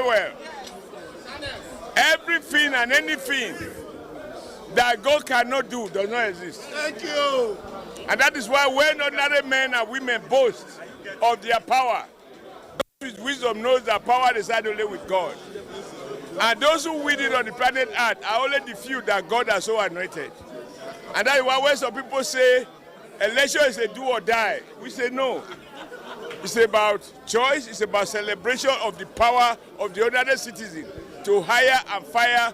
very well. Everything and anything that God cannot do does not exist. Thank you. And that is why when ordinary men and women boast of their power, those with wisdom knows that power resides only with God. And those who win it on the planet Earth are only the few that God has so anointed. And that is why when some people say election is a do or die, we say no. It's about choice, it's about celebration of the power of the ordinary citizen to hire and fire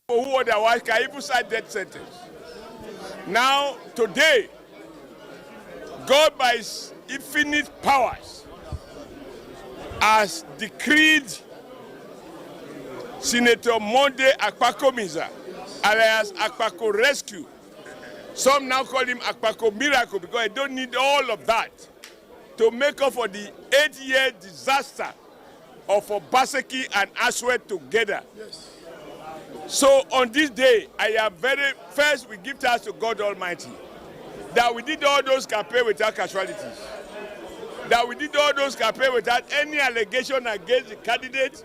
people who otherwise can even sign death sentence. Now, today, God by his infinite powers has decreed Senator Monday Akpako-Mensah, alias Akpako Rescue. Some now call him Akpako Miracle because I don't need all of that to make up for the 8-year disaster of Obaseki and Aswed together. Yes. So on this day, I am first we give thanks to God Almighty that we did all those campaigns without casualties, that we did all those campaigns without any allegation against the candidate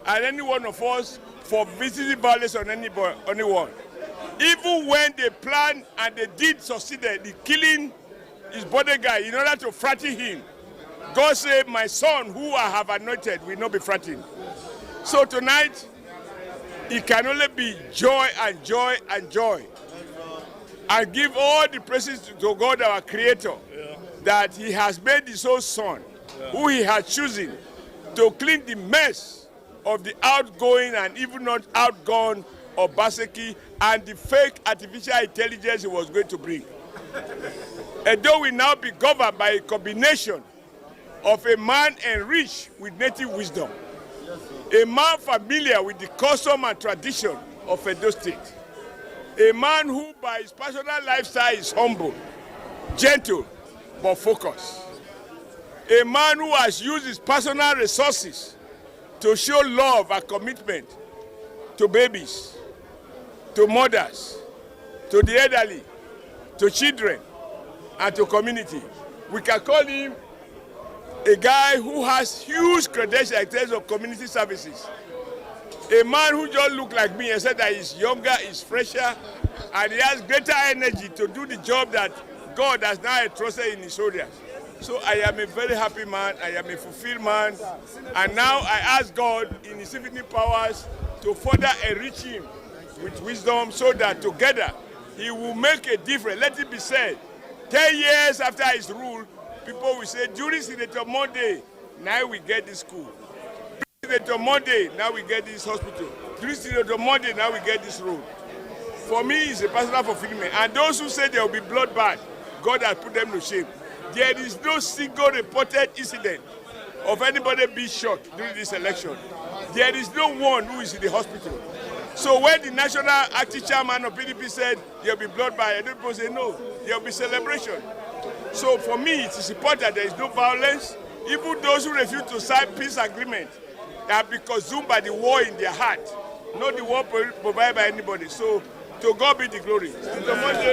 and any one of us for visiting violence on anyone. Even when they planned and they did succeeded in killing his bodyguard in order to frighten him, God said, my son who I have anointed will not be frightened. So tonight, it can only be joy and joy and joy. I give all the praises to God, our Creator, that he has made his own son, who he has chosen to clean the mess of the outgoing and even not outgone Obaseki and the fake artificial intelligence he was going to bring. Edo will now be governed by a combination of a man enriched with native wisdom, a man familiar with the custom and tradition of Edo State, a man who by his personal lifestyle is humble, gentle, but focused, a man who has used his personal resources to show love and commitment to babies, to mothers, to the elderly, to children, and to community. We can call him a guy who has huge credentials in terms of community services. A man who just looked like me and said that he's younger, he's fresher, and he has greater energy to do the job that God has now entrusted in his areas. So I am a very happy man, I am a fulfilled man, and now I ask God in his infinite powers to further enrich him with wisdom so that together he will make a difference. Let it be said, 10 years after his rule, people will say, during Senator Monday, now we get this school. During Senator Monday, now we get this hospital. During Senator Monday, now we get this road. For me, it's a personal fulfillment. And those who say there will be bloodbath, God has put them to shame. There is no single reported incident of anybody being shot during this election. There is no one who is in the hospital. So when the national acting chairman of PDP said there will be bloodbath, people say no, there will be celebration. So for me, it is important that there is no violence. Even those who refuse to sign peace agreement have been consumed by the war in their heart, not the war provided by anybody. So to God be the glory.